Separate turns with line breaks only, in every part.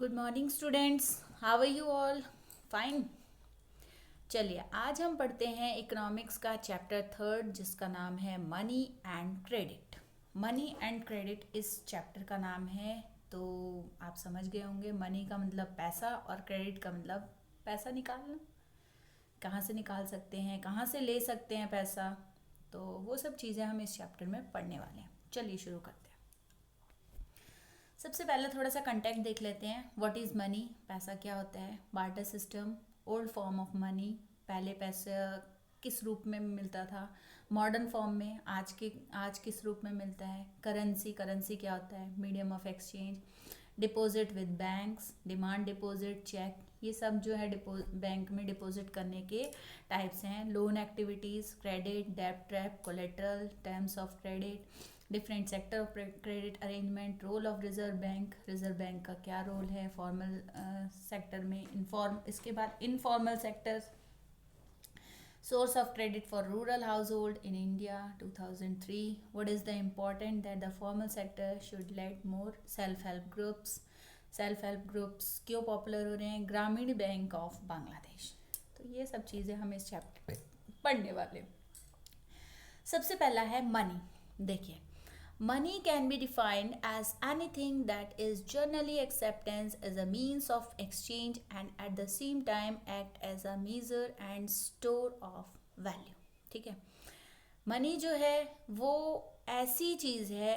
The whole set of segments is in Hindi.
Good morning students, how are you all? Fine. चलिए आज हम पढ़ते हैं इकोनॉमिक्स का चैप्टर थर्ड जिसका नाम है money and credit. Money and credit इस चैप्टर का नाम है। तो आप समझ गए होंगे, मनी का मतलब पैसा और क्रेडिट का मतलब पैसा निकालना। कहाँ से निकाल सकते हैं, कहाँ से ले सकते हैं पैसा, तो वो सब चीज़ें हम इस चैप्टर में पढ़ने वाले हैं। चलिए शुरू करते हैं। सबसे पहले थोड़ा सा कंटेक्ट देख लेते हैं। व्हाट इज़ मनी, पैसा क्या होता है। Barter system, old form of money, पहले पैसा किस रूप में मिलता था। मॉडर्न फॉर्म में आज किस रूप में मिलता है। करेंसी, करेंसी क्या होता है, medium of exchange. Deposit with banks, demand deposit, cheque, ये सब जो है बैंक में डिपॉजिट करने के टाइप्स हैं। लोन एक्टिविटीज़, क्रेडिट, डेब्ट trap, collateral, terms of credit, different sector of credit arrangement, role of reserve bank का क्या रोल है फॉर्मल सेक्टर में, इसके बाद informal sectors. Source of credit for rural household in India 2003। What is the important that the formal sector should let more self help groups क्यों पॉपुलर हो रहे हैं। ग्रामीण बैंक ऑफ बांग्लादेश। तो ये सब चीज़ें हम इस चैप्टर में पढ़ने वाले। सबसे पहला है मनी। देखिए, money can be defined as anything that is generally accepted as a means of exchange and at the same time act as a measure and store of value। ठीक है, मनी जो है वो ऐसी चीज़ है,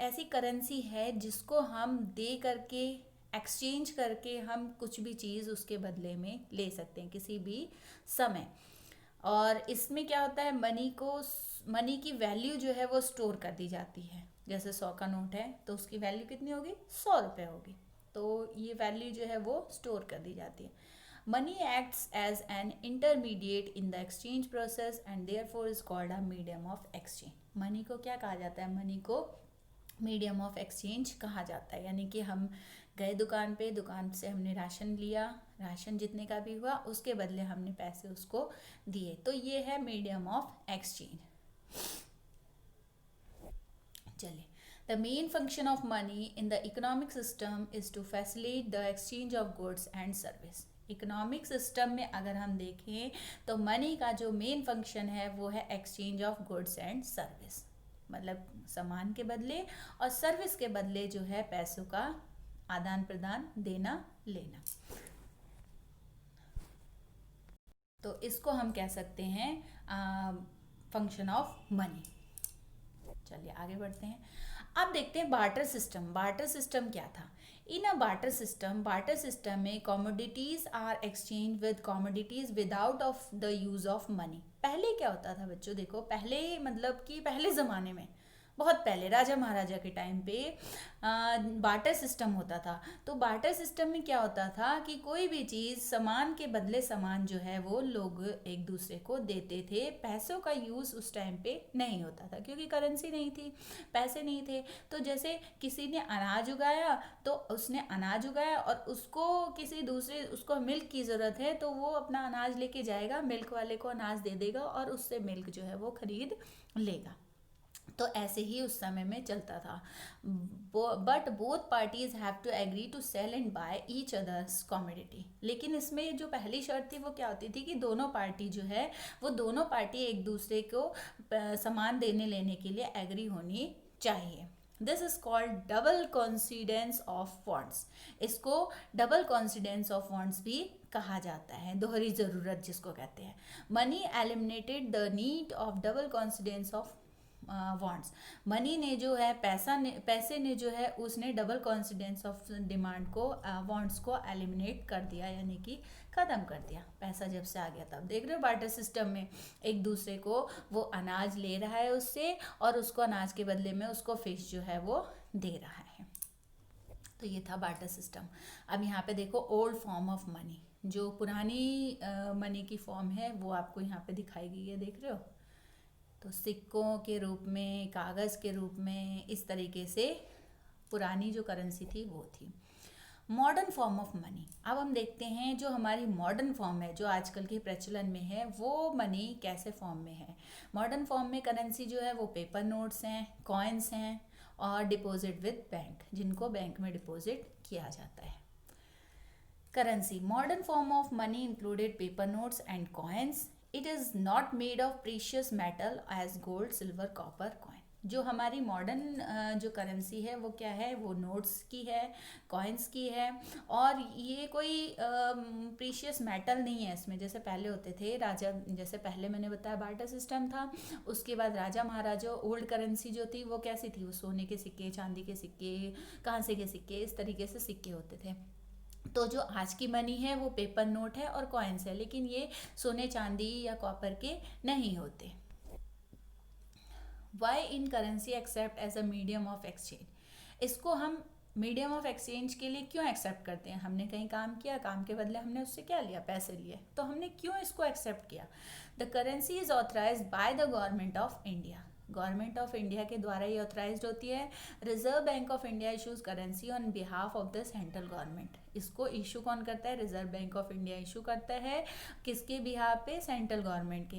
ऐसी करेंसी है जिसको हम दे करके, एक्सचेंज करके हम कुछ भी चीज़ उसके बदले में ले सकते हैं किसी भी समय। और इसमें क्या होता है, मनी की वैल्यू जो है वो स्टोर कर दी जाती है। जैसे 100 का नोट है तो उसकी वैल्यू कितनी होगी, 100 रुपये होगी। तो ये वैल्यू जो है वो स्टोर कर दी जाती है। Money acts as an intermediate in the exchange process and therefore is called a medium of exchange. Money को क्या कहा जाता है, मनी को मीडियम ऑफ एक्सचेंज कहा जाता है। यानी कि हम गए दुकान से हमने राशन लिया, राशन जितने का भी हुआ उसके बदले हमने पैसे उसको दिए, तो ये है मीडियम ऑफ एक्सचेंज। चलिए, the main function of money in the economic system is to facilitate the exchange of goods and service. Economic system में अगर हम देखें तो मनी का जो मेन फंक्शन है वो है exchange of goods and service, मतलब सामान के बदले और सर्विस के बदले जो है पैसों का आदान प्रदान, देना लेना। तो इसको हम कह सकते हैं फंक्शन ऑफ मनी। चलिए आगे बढ़ते हैं। अब देखते हैं बार्टर सिस्टम। बार्टर सिस्टम क्या था। इन अ बार्टर सिस्टम में commodities are exchange with commodities without of the use of money. पहले क्या होता था बच्चों, देखो पहले मतलब कि पहले ज़माने में, बहुत पहले राजा महाराजा के टाइम पे बार्टर सिस्टम होता था। तो बार्टर सिस्टम में क्या होता था कि कोई भी चीज़, सामान के बदले सामान जो है वो लोग एक दूसरे को देते थे। पैसों का यूज़ उस टाइम पे नहीं होता था क्योंकि करेंसी नहीं थी, पैसे नहीं थे। तो जैसे किसी ने अनाज उगाया तो उसने अनाज उगाया और उसको किसी दूसरे, उसको मिल्क की ज़रूरत है तो वो अपना अनाज लेके जाएगा, मिल्क वाले को अनाज दे देगा और उससे मिल्क जो है वो खरीद लेगा। तो ऐसे ही उस समय में चलता था। But both parties have to agree to sell and buy each others commodity. लेकिन इसमें जो पहली शर्त थी वो क्या होती थी कि दोनों पार्टी जो है वो दोनों पार्टी एक दूसरे को सामान देने लेने के लिए एग्री होनी चाहिए। This is called double coincidence of funds. इसको डबल कॉन्सिडेंस ऑफ फंड्स भी कहा जाता है, दोहरी ज़रूरत जिसको कहते हैं। Money eliminated the need of double coincidence of wants. Money ने जो है पैसे ने जो है उसने डबल कॉन्सिडेंस ऑफ डिमांड को, वॉन्ट्स को एलिमिनेट कर दिया, यानी कि ख़त्म कर दिया। पैसा जब से आ गया तब देख रहे हो बार्टर सिस्टम में एक दूसरे को वो अनाज ले रहा है उससे और उसको अनाज के बदले में उसको फिश जो है वो दे रहा है। तो ये था बार्टर सिस्टम। अब यहाँ पे देखो ओल्ड फॉर्म ऑफ मनी, जो पुरानी मनी की फॉर्म है वो आपको यहाँ पे दिखाई गई है, देख रहे हो। तो सिक्कों के रूप में, कागज़ के रूप में, इस तरीके से पुरानी जो करेंसी थी वो थी। Modern form of money. अब हम देखते हैं जो हमारी मॉडर्न फॉर्म है, जो आजकल के प्रचलन में है, वो मनी कैसे फॉर्म में है। मॉडर्न फॉर्म में करेंसी जो है वो पेपर नोट्स हैं, कॉइन्स हैं और डिपॉजिट विद बैंक, जिनको बैंक में डिपॉजिट किया जाता है। Currency, modern form of money included paper notes and coins. It is not made of precious metal as gold, silver, copper coin. जो हमारी मॉडर्न जो करेंसी है वो क्या है, वो नोट्स की है, कॉइन्स की है, और ये कोई प्रीशियस मेटल नहीं है इसमें, जैसे पहले होते थे राजा, जैसे पहले मैंने बताया बार्टर सिस्टम था, उसके बाद राजा महाराजा ओल्ड करेंसी जो थी वो कैसी थी, वो सोने के सिक्के, चांदी के सिक्के, कांसे के सिक्के, इस तरीके से सिक्के होते थे। तो जो आज की मनी है वो पेपर नोट है और कॉइन्स है, लेकिन ये सोने चांदी या कॉपर के नहीं होते। Why in currency accept as a medium of exchange, इसको हम मीडियम ऑफ एक्सचेंज के लिए क्यों एक्सेप्ट करते हैं? हमने कहीं काम किया, काम के बदले हमने उससे क्या लिया, पैसे लिए, तो हमने क्यों इसको एक्सेप्ट किया? The currency is authorise by the government of India, government of India के द्वारा ये ऑथराइज होती है। Reserve bank of India issues currency on behalf of the central government, इसको इशू कौन करता है? Reserve bank of India issue करता है, किसके बिहाफ पे? सेंट्रल गवर्नमेंट के।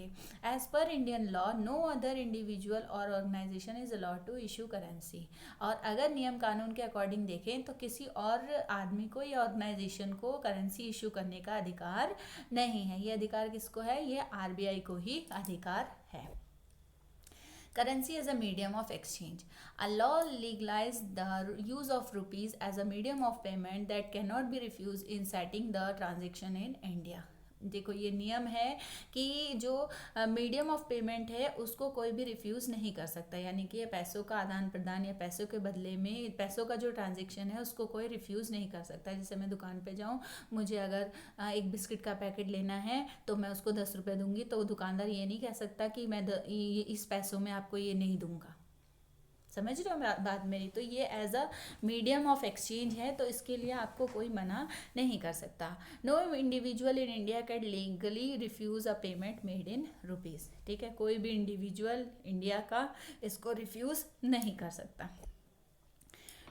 As per Indian law no other individual और organisation is allowed to issue currency, और अगर नियम कानून के अकॉर्डिंग देखें तो किसी और आदमी को या ऑर्गेनाइजेशन को करेंसी इशू करने का अधिकार नहीं है। ये अधिकार किसको है? ये आरबीआई को ही अधिकार है। Currency as a medium of exchange. A law legalized the use of rupees as a medium of payment that cannot be refused in setting the transaction in India. देखो ये नियम है कि जो मीडियम ऑफ पेमेंट है उसको कोई भी रिफ्यूज़ नहीं कर सकता, यानी कि ये पैसों का आदान प्रदान या पैसों के बदले में पैसों का जो ट्रांजेक्शन है उसको कोई रिफ्यूज़ नहीं कर सकता। जैसे मैं दुकान पे जाऊँ, मुझे अगर एक बिस्किट का पैकेट लेना है तो मैं उसको 10 रुपये दूंगी, तो दुकानदार ये नहीं कह सकता कि मैं इस पैसों में आपको ये नहीं दूंगा। समझ रहे हो बात मेरी? तो ये as a medium of exchange है, तो इसके लिए आपको कोई मना नहीं कर सकता। No individual in India can legally refuse a payment made in rupees, ठीक है, कोई भी इंडिविजुअल इंडिया का इसको रिफ्यूज़ नहीं कर सकता।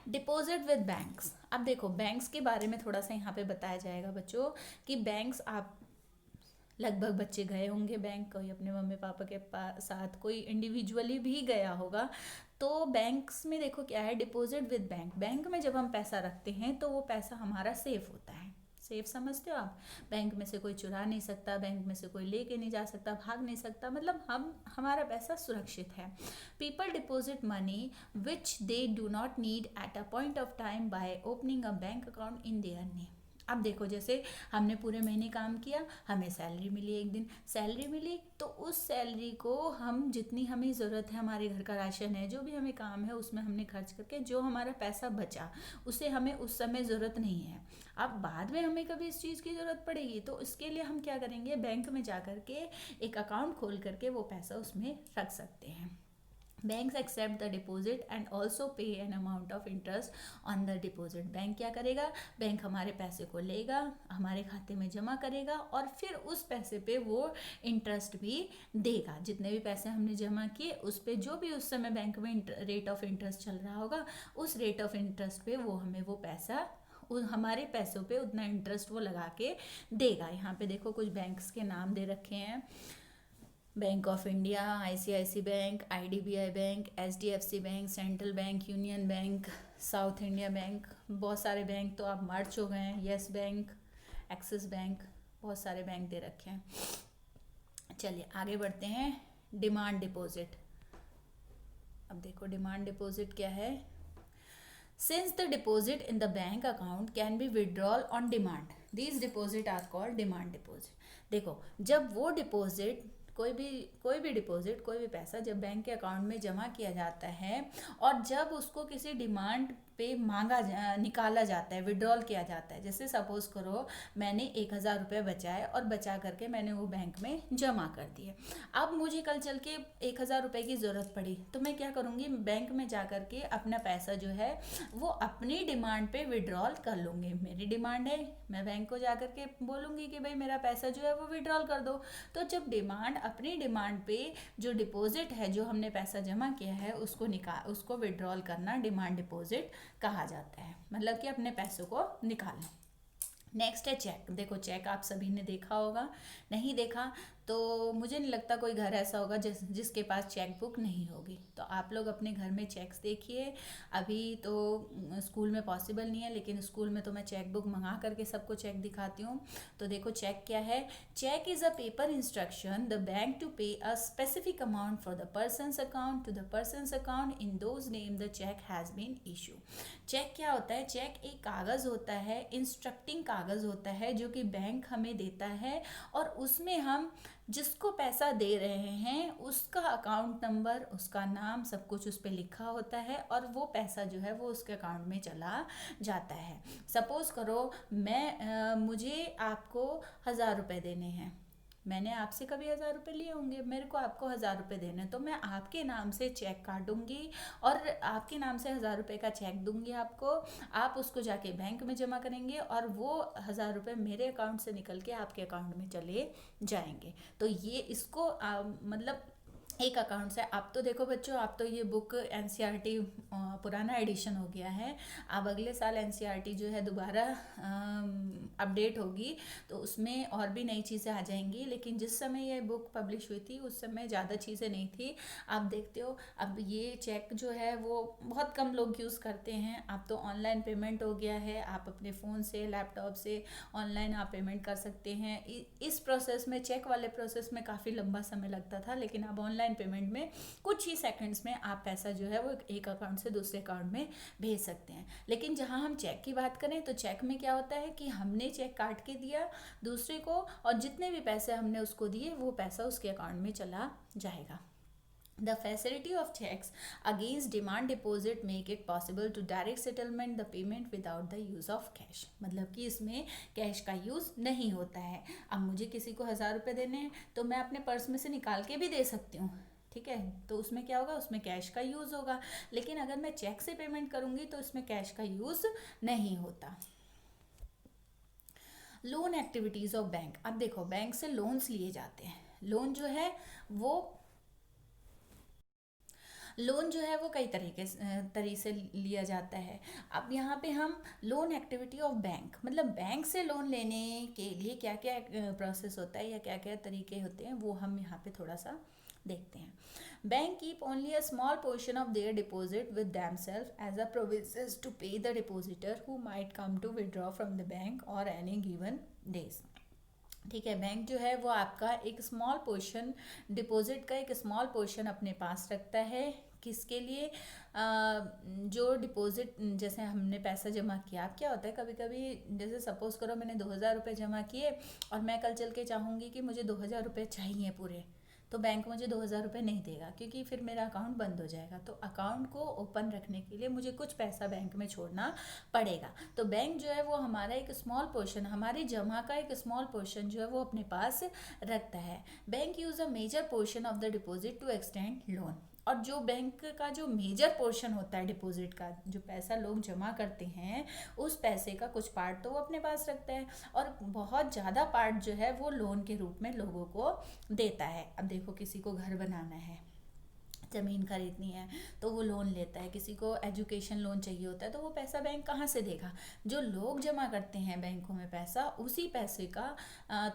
डिपॉजिट विद बैंक्स, अब देखो बैंक्स के बारे में थोड़ा सा यहाँ पे बताया जाएगा बच्चों कि बैंक्स, आप लगभग बच्चे गए होंगे बैंक, कोई अपने मम्मी पापा के साथ, कोई इंडिविजुअली भी गया होगा। तो बैंक्स में देखो क्या है, डिपॉजिट विद बैंक, बैंक में जब हम पैसा रखते हैं तो वो पैसा हमारा सेफ होता है। सेफ समझते हो आप? बैंक में से कोई चुरा नहीं सकता, बैंक में से कोई लेके नहीं जा सकता, भाग नहीं सकता, मतलब हमारा पैसा सुरक्षित है। People deposit money which they do not need at a point of time by opening a bank account in their name. अब देखो जैसे हमने पूरे महीने काम किया, हमें सैलरी मिली, एक दिन सैलरी मिली, तो उस सैलरी को हम जितनी हमें ज़रूरत है, हमारे घर का राशन है, जो भी हमें काम है उसमें हमने खर्च करके जो हमारा पैसा बचा उसे हमें उस समय ज़रूरत नहीं है। अब बाद में हमें कभी इस चीज़ की ज़रूरत पड़ेगी तो इसके लिए हम क्या करेंगे, बैंक में जा कर के एक अकाउंट खोल करके वो पैसा उसमें रख सकते हैं। Banks accept the deposit and also pay an amount of interest on the deposit. Bank क्या करेगा, बैंक हमारे पैसे को लेगा, हमारे खाते में जमा करेगा और फिर उस पैसे पे वो इंटरेस्ट भी देगा। जितने भी पैसे हमने जमा किए उस पे जो भी उस समय बैंक में रेट ऑफ इंटरेस्ट चल रहा होगा, उस रेट ऑफ इंटरेस्ट पे वो हमें वो पैसा, हमारे पैसों पे उतना इंटरेस्ट वो लगा के देगा। यहाँ पे देखो कुछ बैंक्स के नाम दे रखे हैं, bank of India, ICIC bank, IDBI bank, HDFC bank, central bank, union bank, south India bank, बहुत सारे बैंक तो आप मर्ज हो गए हैं, येस बैंक, एक्सिस बैंक, बहुत सारे बैंक दे रखे हैं। चलिए आगे बढ़ते हैं। डिमांड डिपॉजिट, अब देखो डिमांड डिपॉजिट क्या है। Since the deposit in the bank account can be withdrawal on demand, these deposit are called demand deposit। देखो जब वो डिपॉजिट कोई भी डिपॉजिट, कोई भी पैसा जब बैंक के अकाउंट में जमा किया जाता है और जब उसको किसी डिमांड पे निकाला जाता है, विड्रॉल किया जाता है, जैसे सपोज करो मैंने 1000 रुपये बचाए और बचा करके मैंने वो बैंक में जमा कर दिए। अब मुझे कल चल के 1000 रुपये की ज़रूरत पड़ी तो मैं क्या करूँगी, बैंक में जा कर के अपना पैसा जो है वो अपनी डिमांड पे विड्रॉल कर लूँगी। मेरी डिमांड है, मैं बैंक को जा कर के बोलूँगी कि भाई मेरा पैसा जो है वो विड्रॉल कर दो। तो जब डिमांड, अपनी डिमांड पे जो डिपॉजिट है, जो हमने पैसा जमा किया है उसको विड्रॉल करना डिमांड डिपॉजिट कहा जाता है, मतलब कि अपने पैसों को निकालना। नेक्स्ट है चेक। देखो चेक आप सभी ने देखा होगा, नहीं देखा तो मुझे नहीं लगता कोई घर ऐसा होगा जिसके पास चेक बुक नहीं होगी। तो आप लोग अपने घर में चेक्स देखिए। अभी तो स्कूल में पॉसिबल नहीं है, लेकिन स्कूल में तो मैं चेक बुक मंगा करके सबको चेक दिखाती हूँ। तो देखो चेक क्या है। Cheque is a paper instruction the bank to pay a specific amount for the person's account to the person's account in those name the cheque has been issue. Cheque क्या होता है? चेक एक कागज़ होता है, इंस्ट्रक्टिंग कागज़ होता है जो कि बैंक हमें देता है, और उसमें हम जिसको पैसा दे रहे हैं उसका अकाउंट नंबर, उसका नाम, सब कुछ उस पर लिखा होता है, और वो पैसा जो है वो उसके अकाउंट में चला जाता है। सपोज़ करो मुझे आपको 1,000 रुपये देने हैं। मैंने आपसे कभी 1,000 रुपये लिए होंगे, मेरे को आपको 1,000 रुपये देने, तो मैं आपके नाम से चेक काटूंगी और आपके नाम से 1,000 रुपये का चेक दूंगी आपको। आप उसको जाके बैंक में जमा करेंगे और वो 1,000 रुपये मेरे अकाउंट से निकल के आपके अकाउंट में चले जाएंगे। तो ये इसको मतलब एक अकाउंट से। अब तो देखो बच्चों, अब तो ये बुक एनसीईआरटी पुराना एडिशन हो गया है। अब अगले साल एनसीईआरटी जो है दोबारा अपडेट होगी, तो उसमें और भी नई चीज़ें आ जाएंगी। लेकिन जिस समय ये बुक पब्लिश हुई थी उस समय ज़्यादा चीज़ें नहीं थी। आप देखते हो अब ये चेक जो है वो बहुत कम लोग यूज़ करते हैं। अब तो ऑनलाइन पेमेंट हो गया है, आप अपने फ़ोन से, लैपटॉप से ऑनलाइन आप पेमेंट कर सकते हैं। इस प्रोसेस में, चेक वाले प्रोसेस में काफ़ी लंबा समय लगता था, लेकिन अब ऑनलाइन पेमेंट में कुछ ही सेकंड्स में आप पैसा जो है वो एक अकाउंट से दूसरे अकाउंट में भेज सकते हैं। लेकिन जहां हम चेक की बात करें तो चेक में क्या होता है कि हमने चेक काट के दिया दूसरे को, और जितने भी पैसे हमने उसको दिए वो पैसा उसके अकाउंट में चला जाएगा। The facility of checks against demand deposit make it possible to direct settlement the payment without the use of cash। मतलब कि इसमें कैश का यूज़ नहीं होता है। अब मुझे किसी को 1,000 रुपये देने हैं तो मैं अपने पर्स में से निकाल के भी दे सकती हूँ, ठीक है। तो उसमें क्या होगा? उसमें कैश का यूज़ होगा। लेकिन अगर मैं चेक से पेमेंट करूँगी तो इसमें कैश का यूज़ नहीं होता। Loan activities of bank. अब देखो बैंक से लोन्स लिए जाते हैं। लोन जो है वो लोन जो है वो कई तरीके से लिया जाता है। अब यहाँ पे हम लोन एक्टिविटी ऑफ बैंक, मतलब बैंक से लोन लेने के लिए क्या क्या प्रोसेस होता है या क्या क्या तरीके होते हैं वो हम यहाँ पे थोड़ा सा देखते हैं। Bank keep only a small portion of their deposit with themselves as a provisions to pay the depositor who might come to withdraw from the bank और एनी गिवन डेज। ठीक है, बैंक जो है वो आपका एक स्मॉल पोर्शन, डिपॉजिट का एक स्मॉल पोर्शन अपने पास रखता है। किसके लिए? जो डिपॉजिट, जैसे हमने पैसा जमा किया। अब क्या होता है कभी कभी, जैसे सपोज़ करो मैंने 2,000 रुपये जमा किए और मैं कल चल के चाहूँगी कि मुझे 2,000 रुपये चाहिए पूरे, तो बैंक मुझे 2,000 रुपये नहीं देगा, क्योंकि फिर मेरा अकाउंट बंद हो जाएगा। तो अकाउंट को ओपन रखने के लिए मुझे कुछ पैसा बैंक में छोड़ना पड़ेगा। तो बैंक जो है वो हमारा एक स्मॉल पोर्शन, हमारी जमा का एक स्मॉल पोर्शन जो है वो अपने पास रखता है। Bank use a major portion of the deposit to extend loan. और जो बैंक का जो मेजर पोर्शन होता है डिपॉजिट का, जो पैसा लोग जमा करते हैं, उस पैसे का कुछ पार्ट तो वो अपने पास रखता है, और बहुत ज़्यादा पार्ट जो है वो लोन के रूप में लोगों को देता है। अब देखो किसी को घर बनाना है, ज़मीन खरीदनी है, तो वो लोन लेता है। किसी को एजुकेशन लोन चाहिए होता है, तो वो पैसा बैंक कहाँ से देगा? जो लोग जमा करते हैं बैंकों में पैसा, उसी पैसे का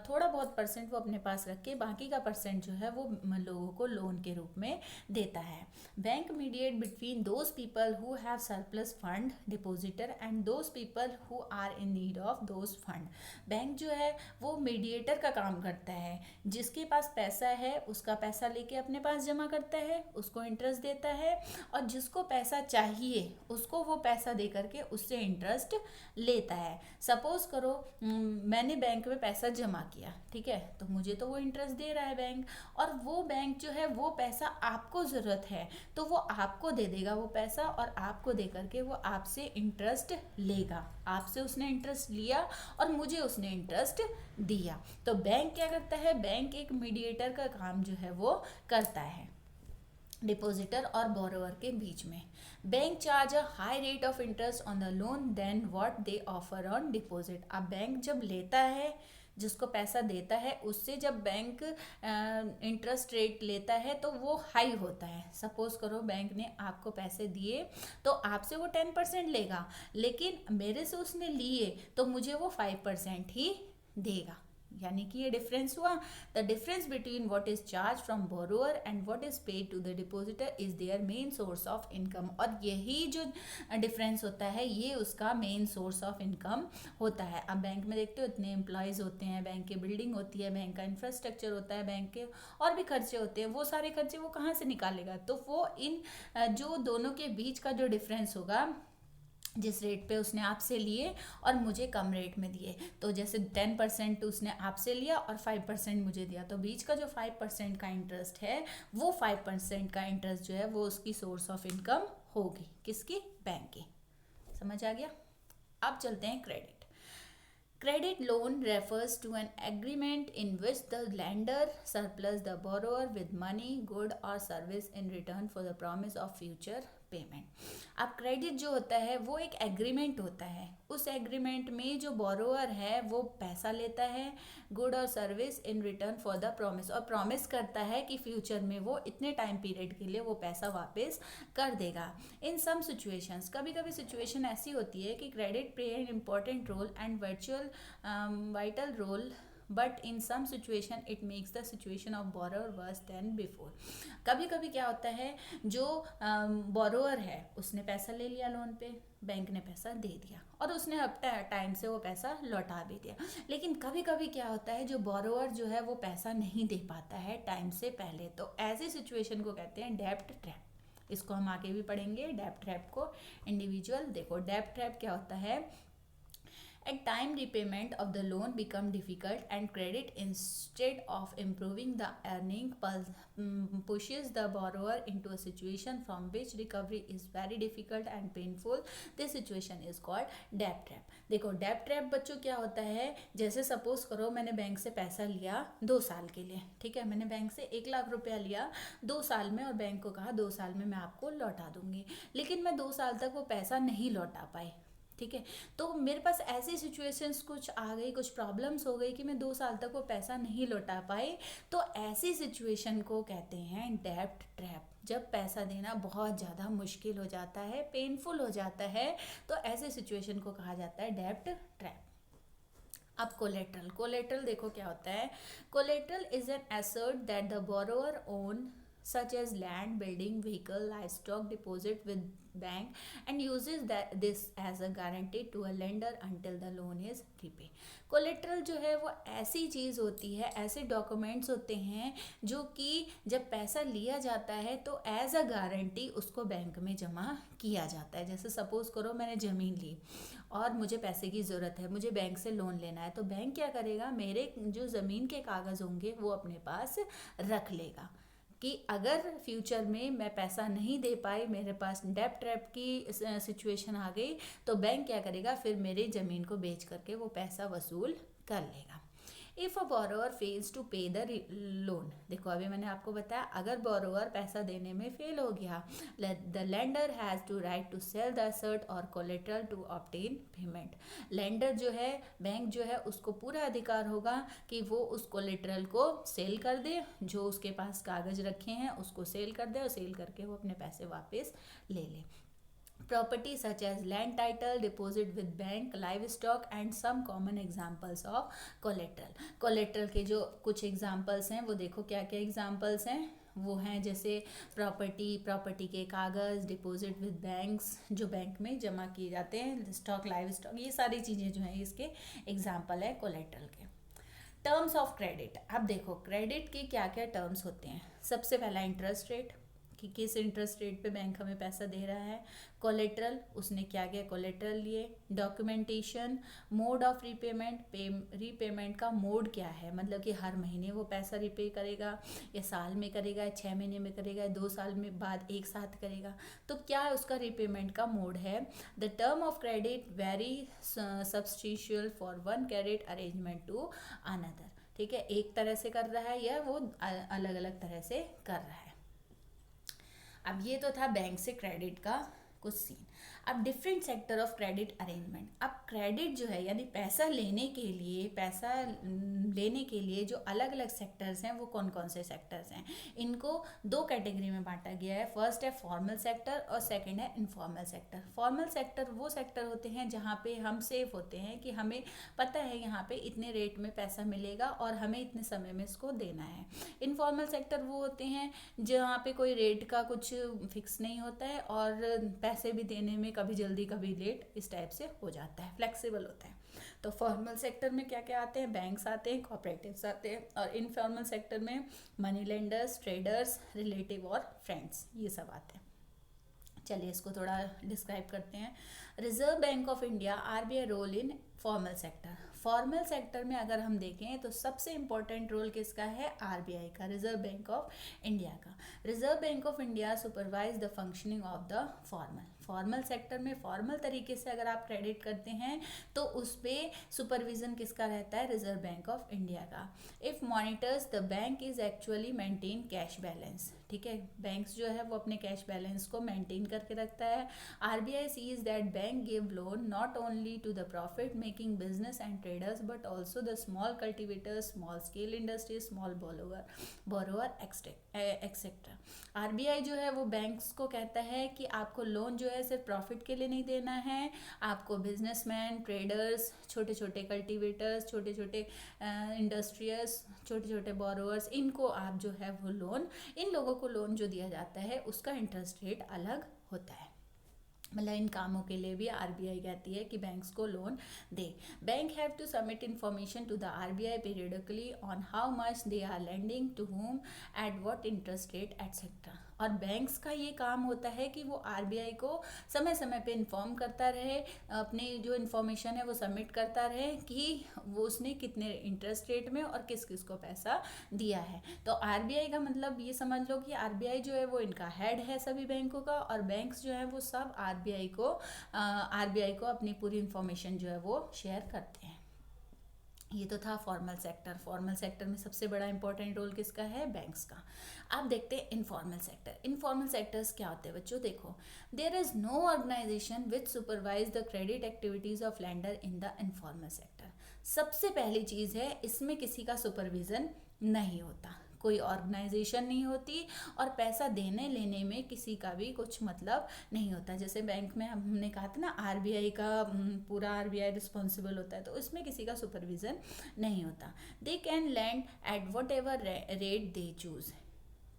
थोड़ा बहुत परसेंट वो अपने पास रख के बाकी का परसेंट जो है वो लोगों को लोन के रूप में देता है। Bank mediate between those people who have surplus fund depositor and those people who are in need of those fund. Bank जो है वो मीडिएटर का काम करता है। जिसके पास पैसा है उसका पैसा लेके अपने पास जमा करता है, उसको इंटरेस्ट देता है, और जिसको पैसा चाहिए उसको वो पैसा दे करके उससे इंटरेस्ट लेता है। सपोज करो मैंने बैंक में पैसा जमा किया, ठीक है, तो मुझे तो वो इंटरेस्ट दे रहा है बैंक, और वो बैंक जो है वो पैसा आपको ज़रूरत है तो वो आपको दे देगा वो पैसा, और आपको दे करके वो आपसे इंटरेस्ट लेगा। आपसे उसने इंटरेस्ट लिया और मुझे उसने इंटरेस्ट दिया। तो बैंक क्या करता है? बैंक एक मीडिएटर का काम जो है वो करता है डिपॉजिटर और बोरोवर के बीच में। Bank charge a high rate of interest on the loan than what they offer on deposit. अब बैंक जब लेता है, जिसको पैसा देता है, उससे जब बैंक इंटरेस्ट रेट लेता है तो वो हाई होता है। सपोज करो बैंक ने आपको पैसे दिए तो आपसे वो 10% लेगा, लेकिन मेरे से उसने लिए तो मुझे वो 5% ही देगा। यानी कि ये डिफरेंस हुआ। The difference between what is charge from borrower and what is paid to the depositor is their main source of income. और यही जो डिफरेंस होता है ये उसका मेन सोर्स ऑफ इनकम होता है। अब बैंक में देखते हो इतने एम्प्लॉयज़ होते हैं, बैंक की बिल्डिंग होती है, बैंक का इंफ्रास्ट्रक्चर होता है, बैंक के और भी खर्चे होते हैं, वो सारे खर्चे वो कहाँ से निकालेगा? तो वो इन जो दोनों के बीच का जो डिफरेंस होगा, जिस रेट पे उसने आपसे लिए और मुझे कम रेट में दिए, तो जैसे 10% उसने आपसे लिया और 5% मुझे दिया, तो बीच का जो 5% का इंटरेस्ट है वो 5% का इंटरेस्ट जो है वो उसकी सोर्स ऑफ इनकम होगी। किसकी? बैंक की। समझ आ गया? अब चलते हैं credit. Credit loan refers to an agreement in which the lender surplus the borrower with money, good or service in return for the promise of future payment. अब क्रेडिट जो होता है वो एक एग्रीमेंट होता है, उस एग्रीमेंट में जो बोरोअर है वो पैसा लेता है, गुड और service in return for the promise, और प्रॉमिस करता है कि फ्यूचर में वो इतने टाइम पीरियड के लिए वो पैसा वापस कर देगा। इन सम सिचुएशंस, कभी कभी सिचुएशन ऐसी होती है कि credit play an important role and virtual vital role, but in some situation it makes the situation of borrower worse than before. कभी कभी क्या होता है, जो बोरोअर है उसने पैसा ले लिया लोन पे, बैंक ने पैसा दे दिया और उसने अब टाइम से वो पैसा लौटा भी दिया। लेकिन कभी कभी क्या होता है, जो बोरोअर जो है वो पैसा नहीं दे पाता है टाइम से पहले, तो ऐसी सिचुएशन को कहते हैं डेब्ट ट्रैप। इसको हम आगे भी पढ़ेंगे, डेब्ट ट्रैप को इंडिविजुअल। देखो डेब्ट ट्रैप क्या होता है, at time repayment of the loan become difficult and credit instead of improving the earning pushes the borrower into a situation from which recovery is very difficult and painful. This situation is called debt trap। देखो डेब्ट ट्रैप बच्चों क्या होता है, जैसे सपोज करो मैंने बैंक से पैसा लिया 2 साल के लिए, ठीक है, मैंने बैंक से 1 लाख रुपया लिया 2 साल में और बैंक को कहा 2 साल में मैं आपको लौटा दूंगी, लेकिन मैं 2 साल तक वो पैसा नहीं लौटा पाई, ठीक है। तो मेरे पास ऐसी सिचुएशंस कुछ आ गई, कुछ प्रॉब्लम्स हो गई कि मैं 2 साल तक वो पैसा नहीं लौटा पाई, तो ऐसी सिचुएशन को कहते हैं डेब्ट ट्रैप। जब पैसा देना बहुत ज़्यादा मुश्किल हो जाता है, पेनफुल हो जाता है, तो ऐसे सिचुएशन को कहा जाता है डेब्ट ट्रैप। अब कोलेट्रल, कोलेट्रल देखो क्या होता है। Collateral is an asset that the borrower own such as land, building, vehicle, livestock deposit with bank and uses this as a guarantee to a lender until the loan is repaid। Collateral जो है वो ऐसी चीज़ होती है, ऐसे डॉक्यूमेंट्स होते हैं जो कि जब पैसा लिया जाता है तो एज अ गारंटी उसको बैंक में जमा किया जाता है। जैसे सपोज करो मैंने ज़मीन ली और मुझे पैसे की ज़रूरत है, मुझे बैंक से लोन लेना है, तो बैंक क्या करेगा, मेरे जो ज़मीन के कागज़ होंगे वो अपने पास रख लेगा कि अगर फ्यूचर में मैं पैसा नहीं दे पाई, मेरे पास डेब्ट ट्रैप की सिचुएशन आ गई, तो बैंक क्या करेगा, फिर मेरी ज़मीन को बेच करके वो पैसा वसूल कर लेगा। If a borrower fails to pay the loan, देखो अभी मैंने आपको बताया अगर बोरोअर पैसा देने में फेल हो गया, the lender has to right to sell the asset और collateral to obtain payment. Lender जो है, बैंक जो है, उसको पूरा अधिकार होगा कि वो उस कोलेट्रल को सेल कर दे, जो उसके पास कागज़ रखे हैं उसको सेल कर दे और सेल करके वो अपने पैसे वापस ले ले। Property such as land title, deposit with bank, livestock and some common examples of collateral। collateral के जो कुछ examples हैं वो देखो क्या क्या examples हैं, वो हैं जैसे प्रॉपर्टी के कागज़, डिपॉजिट विद बैंक्स जो बैंक में जमा किए जाते हैं, स्टॉक, लाइव स्टॉक, ये सारी चीज़ें जो हैं इसके एग्जाम्पल है कोलेट्रल के। टर्म्स ऑफ क्रेडिट, अब देखो क्रेडिट के क्या क्या टर्म्स होते हैं। सबसे पहला इंटरेस्ट रेट, कि किस इंटरेस्ट रेट पे बैंक हमें पैसा दे रहा है। कोलेट्रल, उसने क्या क्या कोलेट्रल लिए। Documentation, mode of repayment, repayment का मोड क्या है, मतलब कि हर महीने वो पैसा रिपे करेगा या साल में करेगा या 6 महीने में करेगा या 2 साल में बाद एक साथ करेगा, तो क्या है उसका रीपेमेंट का मोड है। The term of credit very substitutional for one credit arrangement to another, ठीक है, एक तरह से कर रहा है या वो अलग अलग तरह से कर रहा है। अब ये तो था बैंक से क्रेडिट का कुछ सीन। अब different sector of credit arrangement, अब क्रेडिट जो है यानी पैसा लेने के लिए, जो अलग अलग सेक्टर्स हैं वो कौन कौन से सेक्टर्स हैं, इनको दो कैटेगरी में बांटा गया है। फर्स्ट है फॉर्मल सेक्टर और सेकंड है इनफॉर्मल सेक्टर। फॉर्मल सेक्टर वो सेक्टर होते हैं जहाँ पे हम सेफ होते हैं कि हमें पता है यहाँ पे इतने रेट में पैसा मिलेगा और हमें इतने समय में इसको देना है। इनफॉर्मल सेक्टर वो होते हैं जहाँ पे कोई रेट का कुछ फिक्स नहीं होता है और पैसे भी देने में कभी जल्दी कभी लेट इस टाइप से हो जाता है, फ्लेक्सिबल होता है। तो फॉर्मल सेक्टर में क्या क्या आते हैं, बैंक्स आते हैं, कोऑपरेटिव्स आते हैं, और इनफॉर्मल सेक्टर में मनी लेंडर्स, ट्रेडर्स, रिलेटिव और फ्रेंड्स, ये सब आते हैं। चलिए इसको थोड़ा डिस्क्राइब करते हैं। Reserve bank of India RBI role in formal sector. Formal sector में अगर हम देखें तो सबसे इंपॉर्टेंट रोल किसका है, आरबीआई का, रिजर्व बैंक ऑफ इंडिया का। Reserve bank of India supervise the functioning of the formal sector में फॉर्मल तरीके से अगर आप क्रेडिट करते हैं तो उस पर सुपरविजन किसका रहता है, रिजर्व बैंक ऑफ इंडिया का। If monitors the bank is actually maintain cash balance, ठीक है, बैंक्स जो है वो अपने कैश बैलेंस को मेंटेन करके रखता है। RBI sees that bank give loan not only to the profit making business and traders but also the small cultivators, small scale industries, small borrower etcetera. RBI जो है वो बैंक्स को कहता है कि आपको लोन जो है सिर्फ प्रॉफिट के लिए नहीं देना है, आपको बिजनेसमैन, ट्रेडर्स, छोटे छोटे कल्टिवेटर्स, छोटे छोटे इंडस्ट्रियल्स, छोटे छोटे बोरोवर्स, इनको आप जो है वो लोन, इन लोगों को लोन जो दिया जाता है उसका इंटरेस्ट रेट अलग होता है। मतलब इन कामों के लिए भी आरबीआई कहती है कि बैंक्स को लोन दे। Bank have to submit information to the RBI periodically on how much they are lending to whom at what interest rate etcetera. और बैंक्स का ये काम होता है कि वो आरबीआई को समय समय पे इन्फॉर्म करता रहे, अपनी जो इन्फॉर्मेशन है वो सबमिट करता रहे कि वो उसने कितने इंटरेस्ट रेट में और किस किस को पैसा दिया है। तो आरबीआई का मतलब ये समझ लो कि आरबीआई जो है वो इनका हेड है सभी बैंकों का, और बैंक्स जो है वो सब आरबीआई को अपनी पूरी इन्फॉर्मेशन जो है वो शेयर करते हैं। ये तो था फॉर्मल सेक्टर। फॉर्मल सेक्टर में सबसे बड़ा इंपॉर्टेंट रोल किसका है, बैंक्स का। अब देखते हैं इनफॉर्मल सेक्टर। इनफॉर्मल सेक्टर्स क्या होते हैं बच्चों, देखो, there is no organisation which supervise the credit activities of lender in the informal sector. सबसे पहली चीज है इसमें किसी का सुपरविजन नहीं होता, कोई ऑर्गेनाइजेशन नहीं होती, और पैसा देने लेने में किसी का भी कुछ मतलब नहीं होता। जैसे बैंक में हमने कहा था ना आरबीआई का पूरा आरबीआई रिस्पॉन्सिबल होता है, तो इसमें किसी का सुपरविजन नहीं होता। They can land at what ever rate they choose,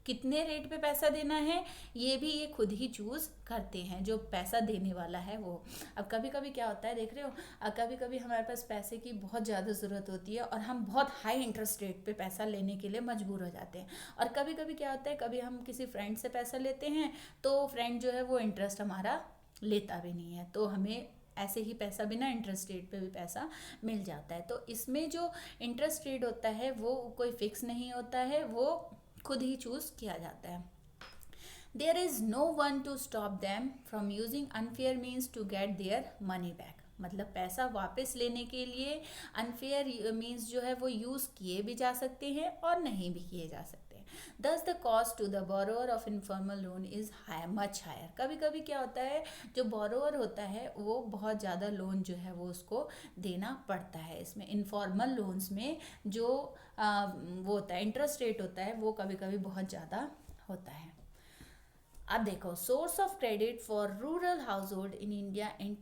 कितने रेट पे पैसा देना है ये भी ये खुद ही चूज करते हैं, जो पैसा देने वाला है वो। अब कभी कभी क्या होता है देख रहे हो, कभी कभी हमारे पास पैसे की बहुत ज़्यादा ज़रूरत होती है और हम बहुत हाई इंटरेस्ट रेट पे पैसा लेने के लिए मजबूर हो जाते हैं। और कभी कभी क्या होता है, कभी हम किसी फ्रेंड से पैसा लेते हैं तो फ्रेंड जो है वो इंटरेस्ट हमारा लेता भी नहीं है, तो हमें ऐसे ही पैसा बिना इंटरेस्ट रेट पे भी पैसा मिल जाता है। तो इसमें जो इंटरेस्ट रेट होता है वो कोई फिक्स नहीं होता है, वो खुद ही चूज किया जाता है। There is no one to stop them from using unfair means to get their money back. मतलब पैसा वापस लेने के लिए अनफेयर मीन्स जो है वो यूज़ किए भी जा सकते हैं और नहीं भी किए जा सकते। Thus the cost to the borrower of informal loan is much higher. कभी कभी क्या होता है, जो बोरोअर होता है वो बहुत ज़्यादा लोन जो है वो उसको देना पड़ता है। इसमें इनफॉर्मल लोन्स में जो वो होता है इंटरेस्ट रेट होता है वो कभी कभी बहुत ज़्यादा होता है। अब देखो, source of credit for rural household in India in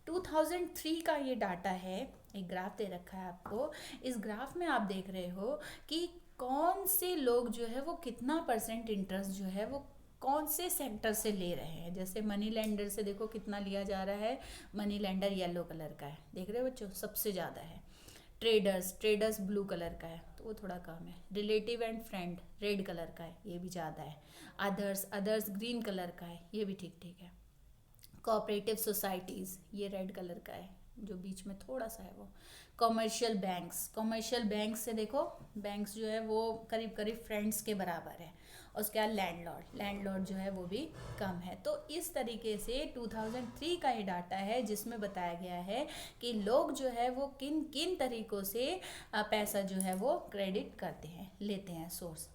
2003 का ये डाटा है, एक ग्राफ दे रखा है आपको। इस ग्राफ में आप देख रहे हो कि कौन से लोग जो है वो कितना परसेंट इंटरेस्ट जो है वो कौन से सेक्टर से ले रहे हैं। जैसे मनी लेंडर से देखो कितना लिया जा रहा है, मनी लेंडर येलो कलर का है, देख रहे हो बच्चों, सबसे ज़्यादा है। ट्रेडर्स ब्लू कलर का है तो वो थोड़ा कम है। Relative and friend red colour का है, ये भी ज़्यादा है। अदर्स ग्रीन कलर का है, ये भी ठीक ठीक है। कोऑपरेटिव सोसाइटीज़ ये रेड कलर का है, जो बीच में थोड़ा सा है वो। कॉमर्शियल बैंक्स से देखो, बैंक्स जो है वो करीब करीब फ्रेंड्स के बराबर है। और उसके बाद लैंडलॉर्ड जो है वो भी कम है। तो इस तरीके से 2003 का ये डाटा है जिसमें बताया गया है कि लोग जो है वो किन किन तरीक़ों से पैसा जो है वो क्रेडिट करते हैं, लेते हैं source.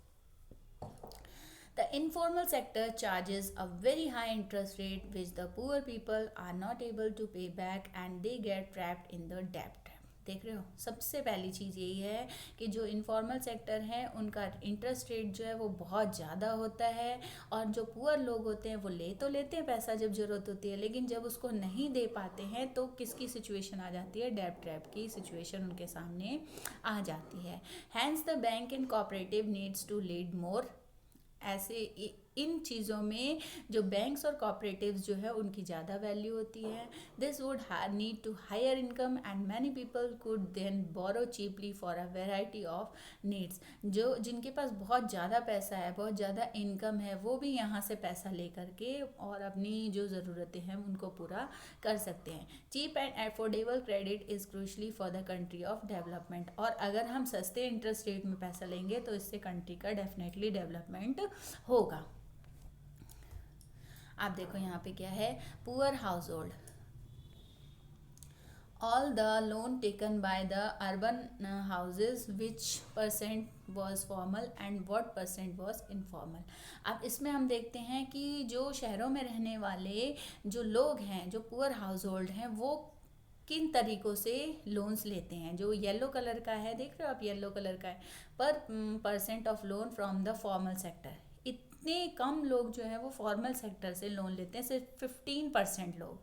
The informal sector charges a very high interest rate which the poor people are not able to pay back and they get trapped in the debt. देख रहे हो, सबसे पहली चीज़ यही है कि जो इनफॉर्मल सेक्टर है उनका इंटरेस्ट रेट जो है वो बहुत ज़्यादा होता है, और जो पुअर लोग होते हैं वो ले तो लेते हैं पैसा जब ज़रूरत होती है, लेकिन जब उसको नहीं दे पाते हैं तो किसकी सिचुएशन आ जाती है, डेब्ट ट्रैप की सिचुएशन उनके सामने आ जाती है. Hence the bank and cooperative needs to lead more. ऐसे इन चीज़ों में जो बैंक्स और कॉपरेटिव्स जो है उनकी ज़्यादा वैल्यू होती है. This would need to higher income and many people could then borrow cheaply for a variety of needs. जो जिनके पास बहुत ज़्यादा पैसा है, बहुत ज़्यादा इनकम है, वो भी यहाँ से पैसा ले करके और अपनी जो ज़रूरतें हैं उनको पूरा कर सकते हैं. Cheap and affordable credit is crucially for the country of development. और अगर हम सस्ते इंटरेस्ट रेट में पैसा लेंगे तो इससे कंट्री का डेफिनेटली डेवलपमेंट होगा. आप देखो यहाँ पे क्या है, poor house hold. All the loan taken by the urban houses, which percent was formal and what percent was informal. अब इसमें हम देखते हैं कि जो शहरों में रहने वाले जो लोग हैं, जो पुअर हाउस होल्ड हैं, वो किन तरीक़ों से लोन्स लेते हैं. जो येलो कलर का है, देख रहे हो आप, येलो कलर का है, पर percent of loan from the formal sector. इतने कम लोग जो है वो फॉर्मल सेक्टर से लोन लेते हैं, सिर्फ 15% लोग.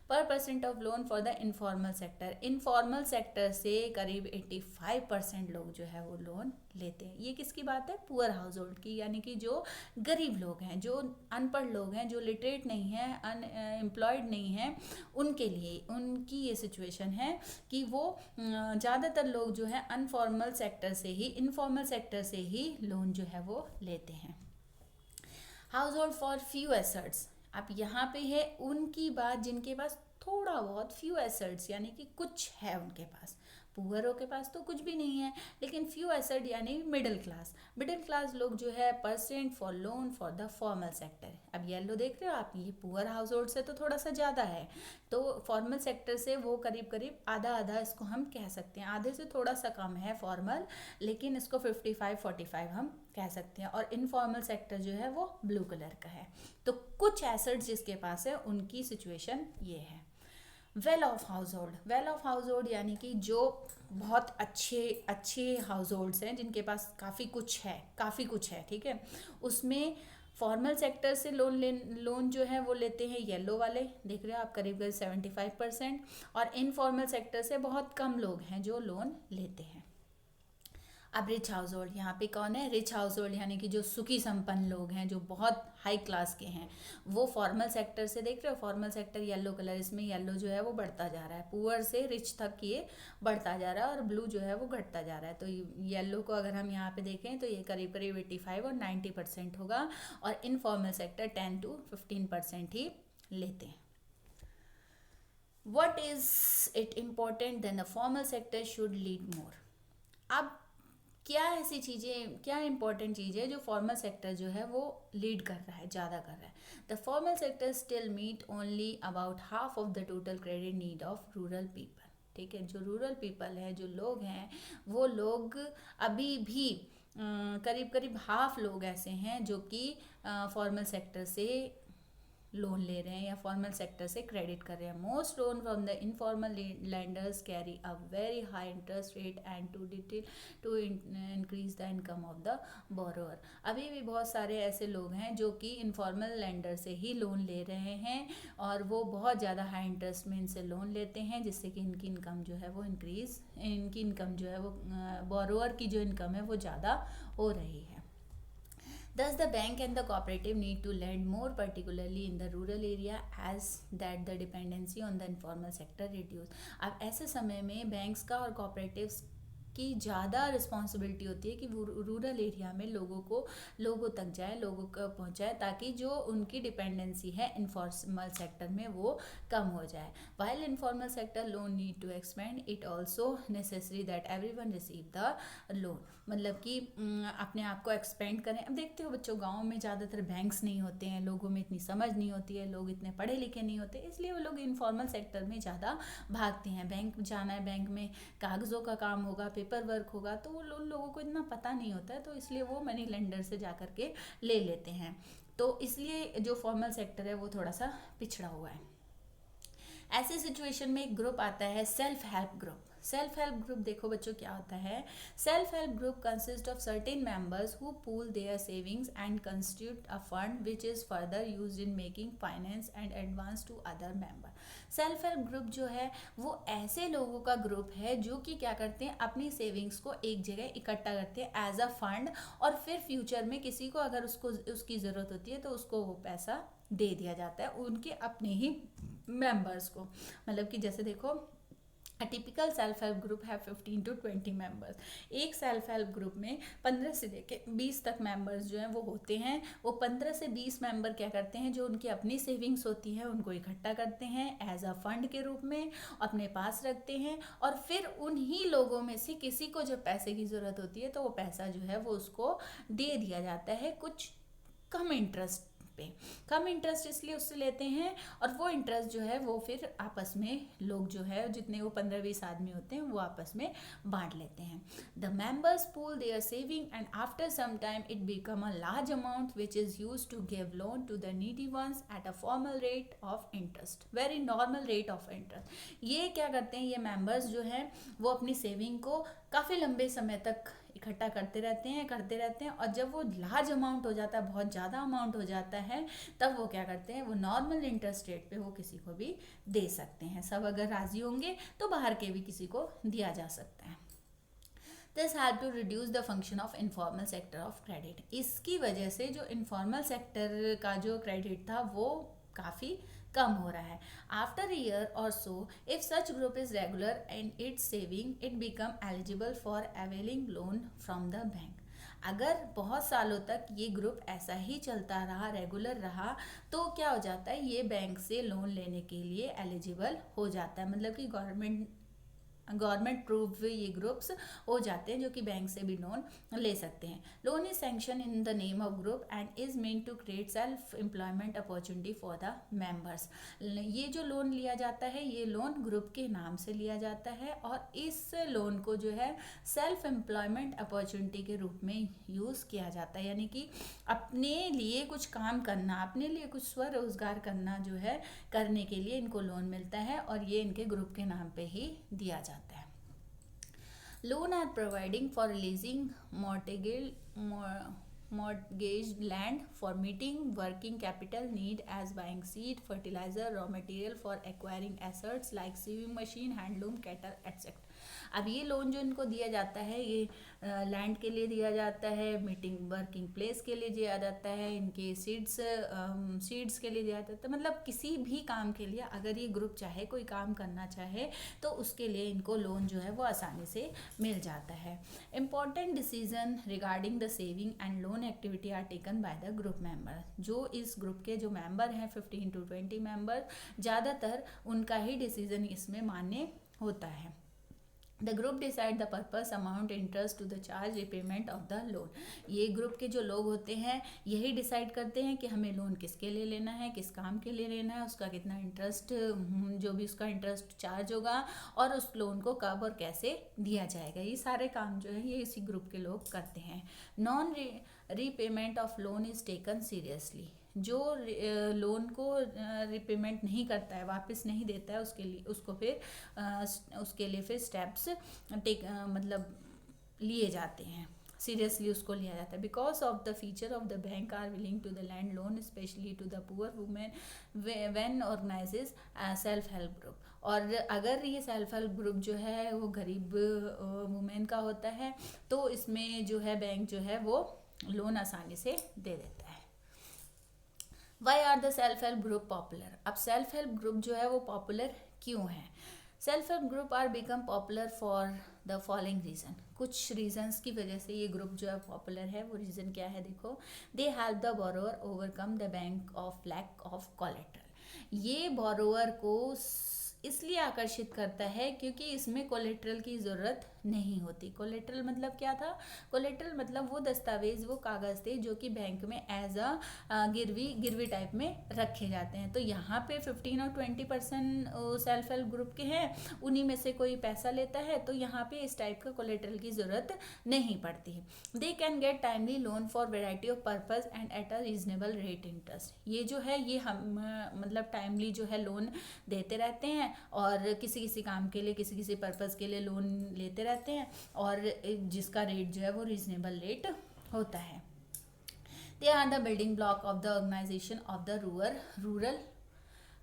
पर percent of loan for the informal sector. Informal sector से करीब 85% लोग जो है वो लोन लेते हैं. ये किसकी बात है, पुअर हाउस होल्ड की, यानी कि जो गरीब लोग हैं, जो अनपढ़ लोग हैं, जो लिटरेट नहीं हैं, अनएम्प्लॉयड नहीं हैं, उनके लिए उनकी ये सिचुएशन है कि वो ज़्यादातर लोग जो है अनफॉर्मल सेक्टर से ही, इनफॉर्मल सेक्टर से ही लोन जो है वो लेते हैं. House hold for few assets. अब यहाँ पे है उनकी बात जिनके पास थोड़ा बहुत फ्यू एसेट्स, यानी कि कुछ है उनके पास. पुअरों के पास तो कुछ भी नहीं है, लेकिन फ्यू एसेट यानी मिडिल क्लास. मिडिल क्लास लोग जो है percent for loan for the formal sector. अब येलो देख रहे हो आप, ये पुअर हाउस होल्ड से तो थोड़ा सा ज़्यादा है, तो फॉर्मल सेक्टर से वो करीब करीब आधा आधा इसको हम कह सकते हैं. आधे से थोड़ा सा कम है फॉर्मल, लेकिन इसको 55-45 हम कह सकते हैं. और इनफॉर्मल सेक्टर जो है वो ब्लू कलर का है. तो कुछ एसेट्स जिसके पास है उनकी सिचुएशन ये है. Well of house hold. Well of house hold यानी कि जो बहुत अच्छे हाउस होल्ड्स हैं, जिनके पास काफ़ी कुछ है, ठीक है. उसमें फॉर्मल सेक्टर से लोन जो है वो लेते हैं येलो वाले, देख रहे हो आप, करीब 75%. और इनफॉर्मल सेक्टर से बहुत कम लोग हैं जो लोन लेते हैं. अब रिच हाउस होल्ड. यहाँ पे कौन है, रिच हाउस होल्ड, यानी कि जो सुखी संपन्न लोग हैं, जो बहुत हाई क्लास के हैं, वो फॉर्मल सेक्टर से, देख रहे हो फॉर्मल सेक्टर येलो कलर, इसमें येलो जो है वो बढ़ता जा रहा है, पुअर से रिच तक ये बढ़ता जा रहा है, और ब्लू जो है वो घटता जा रहा है. तो येलो को अगर हम यहाँ पे देखें तो ये करीब 85 और 90% होगा, और इनफॉर्मल सेक्टर 10-15% ही लेते हैं. What is it important then the formal sector should lead more. अब क्या ऐसी चीज़ें, क्या इंपॉर्टेंट चीज़ है जो फॉर्मल सेक्टर जो है वो लीड कर रहा है, ज़्यादा कर रहा है. The formal sector still meet only about half of the total credit need of rural people. ठीक है, जो रूरल पीपल है, जो लोग हैं, वो लोग अभी भी करीब करीब हाफ लोग ऐसे हैं जो कि फॉर्मल सेक्टर से लोन ले रहे हैं या फॉर्मल सेक्टर से क्रेडिट कर रहे हैं. Most loan from the informal lenders carry a very high interest rate and to increase the income of the borrower. अभी भी बहुत सारे ऐसे लोग हैं जो कि इनफॉर्मल लेंडर से ही लोन ले रहे हैं, और वो बहुत ज़्यादा हाई इंटरेस्ट में इनसे लोन लेते हैं, जिससे कि इनकी इनकम जो है वो इनकी इनकम जो है वो बोरोअर की जो इनकम है वो ज़्यादा हो रही है. Thus, the bank and the cooperative need to lend more, particularly in the rural area, as that the dependency on the informal sector reduce. अब ऐसे समय में बैंक्स का और कॉपरेटिव्स की ज़्यादा रिस्पॉन्सिबिलिटी होती है कि वो रूरल एरिया में लोगों तक जाए, लोगों को पहुँचाए, ताकि जो उनकी डिपेंडेंसी है इनफॉर्मल सेक्टर में वो कम हो जाए. While informal sector loan need to expand, it also necessary that everyone receive the loan. मतलब कि अपने आप को एक्सपेंड करें. अब देखते हो बच्चों, गाँव में ज़्यादातर बैंक्स नहीं होते हैं, लोगों में इतनी समझ नहीं होती है, लोग इतने पढ़े लिखे नहीं होते, इसलिए वो लोग इनफॉर्मल सेक्टर में ज़्यादा भागते हैं. बैंक जाना है, बैंक में कागज़ों का काम होगा, पेपर वर्क होगा, तो वो उन लोगों को इतना पता नहीं होता है, तो इसलिए वो मनी लेंडर से जा कर के ले लेते हैं। तो इसलिए जो फॉर्मल सेक्टर है वो थोड़ा सा पिछड़ा हुआ है। ऐसे सिचुएशन में एक ग्रुप आता है self help group. Self help group देखो बच्चों क्या होता है। Self help group consist of certain members who pool their savings and constitute a fund which is further used in making finance and advance to other member. Self help group जो है वो ऐसे लोगों का ग्रुप है जो कि क्या करते हैं, अपनी सेविंग्स को एक जगह इकट्ठा करते हैं एज अ फंड, और फिर फ्यूचर में किसी को अगर उसको उसकी ज़रूरत होती है तो उसको वो पैसा दे दिया जाता है उनके अपने ही मेंबर्स को। मतलब कि जैसे देखो, a typical self help group है 15 to 20 मेंबर्स। एक सेल्फ हेल्प ग्रुप में 15 से लेके 20 तक मेंबर्स जो हैं वो होते हैं। वो 15 से 20 मेंबर क्या करते हैं, जो उनकी अपनी सेविंग्स होती है उनको इकट्ठा करते हैं एज अ फंड के रूप में, अपने पास रखते हैं, और फिर उन्हीं लोगों में से किसी को जब पैसे की ज़रूरत होती है तो वो पैसा जो है वो उसको दे दिया जाता है कुछ कम इंटरेस्ट पे। कम इंटरेस्ट इसलिए उससे लेते हैं, और वो इंटरेस्ट जो है वो फिर आपस में लोग जो है, जितने वो 15-20 आदमी होते हैं, वो आपस में बांट लेते हैं। The members pool their saving and after some time it become a large amount which is used to give loan to the needy ones at a formal rate of interest, very normal rate of interest. ये क्या करते हैं, ये मेंबर्स जो हैं वो अपनी सेविंग को काफ़ी लंबे समय तक इकट्ठा करते रहते हैं, और जब वो लार्ज अमाउंट हो जाता है, बहुत ज़्यादा अमाउंट हो जाता है, तब वो क्या करते हैं, वो नॉर्मल इंटरेस्ट रेट पे वो किसी को भी दे सकते हैं। सब अगर राजी होंगे तो बाहर के भी किसी को दिया जा सकता है। This had to reduce the function of informal sector of credit. इसकी वजह से जो इनफॉर्मल सेक्टर का जो क्रेडिट था वो काफ़ी कम हो रहा है। आफ्टर ईयर और so if such group is regular and it's saving it become eligible for availing loan from the bank. अगर बहुत सालों तक ये ग्रुप ऐसा ही चलता रहा, रेगुलर रहा, तो क्या हो जाता है, ये बैंक से लोन लेने के लिए एलिजिबल हो जाता है। मतलब कि गवर्नमेंट प्रूव ये ग्रुप्स हो जाते हैं जो कि बैंक से भी लोन ले सकते हैं। Loan is sanction in the name of group and is meant to create self employment opportunity for the members. ये जो लोन लिया जाता है, ये लोन ग्रुप के नाम से लिया जाता है, और इस लोन को जो है सेल्फ एम्प्लॉयमेंट अपॉर्चुनिटी के रूप में यूज़ किया जाता है। यानी कि अपने लिए कुछ काम करना, अपने लिए कुछ स्वरोजगार करना जो है, करने के लिए इनको लोन मिलता है, और ये इनके ग्रुप के नाम पे ही दिया जाता है। Loan are providing for releasing mortgaged land for meeting working capital need as buying seed, fertilizer, raw material for acquiring assets like sewing machine, handloom, cattle, etc. अब ये लोन जो इनको दिया जाता है, ये लैंड के लिए दिया जाता है, मीटिंग वर्किंग प्लेस के लिए दिया जाता है, इनके सीड्स के लिए दिया जाता है। मतलब किसी भी काम के लिए अगर ये ग्रुप चाहे कोई काम करना चाहे तो उसके लिए इनको लोन जो है वो आसानी से मिल जाता है। Important decision regarding the saving and loan activity are taken by the group member. जो इस ग्रुप के जो मेंबर हैं 15 to 20 मेंबर, ज़्यादातर उनका ही डिसीजन इसमें मान्य होता है। The group decide the purpose, amount, interest to the charge, repayment of the loan. ये ग्रुप के जो लोग होते हैं यही डिसाइड करते हैं कि हमें लोन किसके लिए लेना है, किस काम के लिए लेना है, उसका कितना इंटरेस्ट, जो भी उसका इंटरेस्ट चार्ज होगा, और उस लोन को कब और कैसे दिया जाएगा। ये सारे काम जो है ये इसी ग्रुप के लोग करते हैं। Non repayment of loan is taken seriously. जो लोन को रिपेमेंट नहीं करता है, वापस नहीं देता है, उसके लिए फिर स्टेप्स मतलब लिए जाते हैं, सीरियसली उसको लिया जाता है। Because of the feature of the bank are willing to the lend loan specially to the poor women when organises self help group. और अगर ये सेल्फ हेल्प ग्रुप जो है वो गरीब वुमेन का होता है तो इसमें जो है बैंक जो है वो लोन आसानी से दे देता है। Why are the self help group popular. अब सेल्फ हेल्प ग्रुप जो है वो पॉपुलर क्यों है। Self help group are become popular for the following reason. कुछ रीजंस की वजह से ये ग्रुप जो है पॉपुलर है। वो रीजन क्या है, देखो, they help the borrower overcome the bank of lack of collateral. ये बोरोअर को इसलिए आकर्षित करता है क्योंकि इसमें कोलेट्रल की ज़रूरत नहीं होती। कोलेटरल मतलब क्या था? कोलेटरल मतलब वो दस्तावेज, वो कागज़ थे जो कि बैंक में एज अ गिरवी टाइप में रखे जाते हैं। तो यहाँ पे 15 और 20% सेल्फ हेल्प ग्रुप के हैं, उन्हीं में से कोई पैसा लेता है, तो यहाँ पे इस टाइप का कोलेटरल की ज़रूरत नहीं पड़ती है। They can get timely loan for variety of purpose and at a reasonable rate interest. ये जो है ये हम मतलब टाइमली जो है लोन देते रहते हैं, और किसी किसी काम के लिए, किसी किसी पर्पज़ के लिए लोन लेते रहते हैं, और जिसका रेट जो है वो रीजनेबल रेट होता है। They are the building block of the organisation of the rural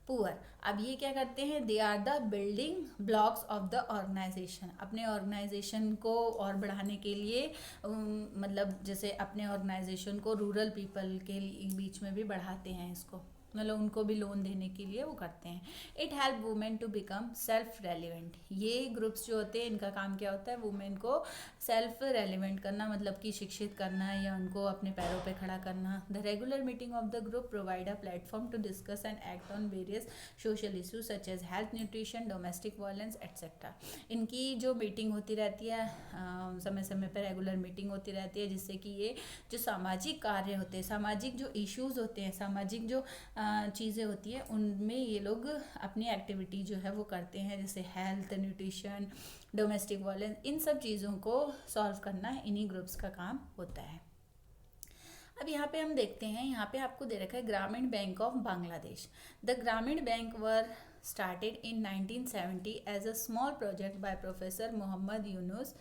poor. अब ये क्या करते हैं? They are the building blocks of the organisation. अपने ऑर्गेनाइजेशन को और बढ़ाने के लिए मतलब जैसे अपने ऑर्गेनाइजेशन को रूरल पीपल के बीच में भी बढ़ाते हैं इसको, मतलब उनको भी लोन देने के लिए वो करते हैं। It help women to become self relevant. ये ग्रुप्स जो होते हैं इनका काम क्या होता है? वुमेन को सेल्फ रेलिवेंट करना, मतलब कि शिक्षित करना या उनको अपने पैरों पे खड़ा करना। The regular meeting of the group provide a platform to discuss and act on various social issues such as health, nutrition, domestic violence etcetera. इनकी जो मीटिंग होती रहती है, समय समय पर रेगुलर मीटिंग होती रहती है, जिससे कि ये जो सामाजिक कार्य होते हैं, सामाजिक जो इश्यूज होते हैं, सामाजिक जो चीज़ें होती हैं, उनमें ये लोग अपनी एक्टिविटी जो है वो करते हैं, जैसे हेल्थ, न्यूट्रिशन, डोमेस्टिक वायलेंस, इन सब चीज़ों को सॉल्व करना इन्हीं ग्रुप्स का काम होता है। अब यहाँ पे हम देखते हैं, यहाँ पे आपको दे रखा है ग्रामीण बैंक ऑफ बांग्लादेश। द ग्रामीण bank were started in 1970 as a small project by Professor Muhammad Yunus,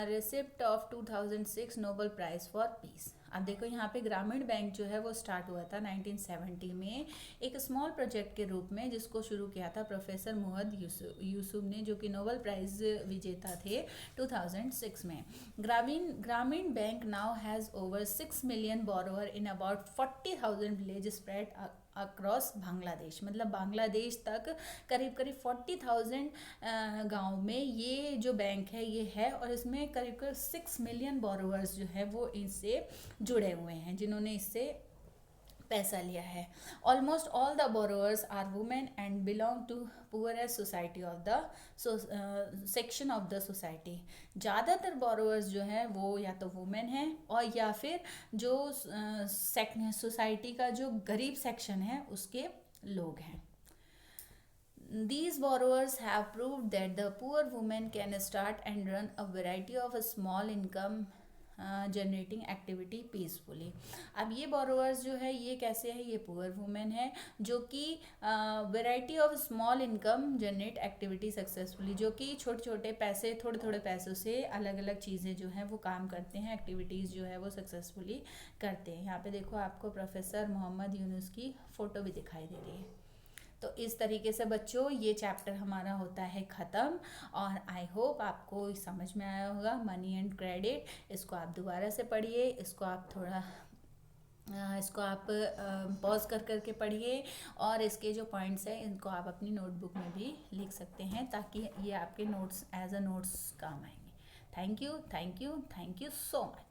recipient of 2006 Nobel Prize for Peace। अब देखो यहाँ पे ग्रामीण बैंक जो है वो स्टार्ट हुआ था 1970 में एक स्मॉल प्रोजेक्ट के रूप में, जिसको शुरू किया था प्रोफेसर मुहम्मद यूसुफ ने, जो कि नोबेल प्राइज विजेता थे 2006 में। ग्रामीण bank now has over 6 million borrower in about 40,000 village spread across Bangladesh. मतलब बांग्लादेश तक करीब करीब 40,000 गाँव में ये जो बैंक है ये है, और इसमें करीब करीब 6 मिलियन बोरोवर्स जो है वो इससे जुड़े हुए हैं, जिन्होंने इससे पैसा लिया है। Almost all the borrowers are women and belong to poorest society of the section of the society. ज़्यादातर बोरोवर्स जो है वो या तो वुमेन है, और या फिर जो सोसाइटी का जो गरीब सेक्शन है उसके लोग हैं। These borrowers have proved that the poor woman can start and run a variety of a small income generating activity peacefully. अब ये बोरोवर्स जो है ये कैसे है? ये पुअर वुमेन है जो कि variety of small income generate activity successfully, जो कि छोटे छोटे पैसे, थोड़े थोड़े पैसों से अलग अलग चीज़ें जो हैं वो काम करते हैं, एक्टिविटीज़ जो है वो सक्सेसफुली करते हैं। यहाँ पे देखो आपको प्रोफेसर मोहम्मद यूनुस की फ़ोटो भी दिखाई दे रही है। तो इस तरीके से बच्चों ये चैप्टर हमारा होता है ख़त्म, और आई होप आपको समझ में आया होगा मनी एंड क्रेडिट। इसको आप दोबारा से पढ़िए, इसको आप थोड़ा पॉज कर करके पढ़िए, और इसके जो पॉइंट्स हैं इनको आप अपनी नोटबुक में भी लिख सकते हैं, ताकि ये आपके नोट्स एज अ नोट्स काम आएंगे। Thank you so much.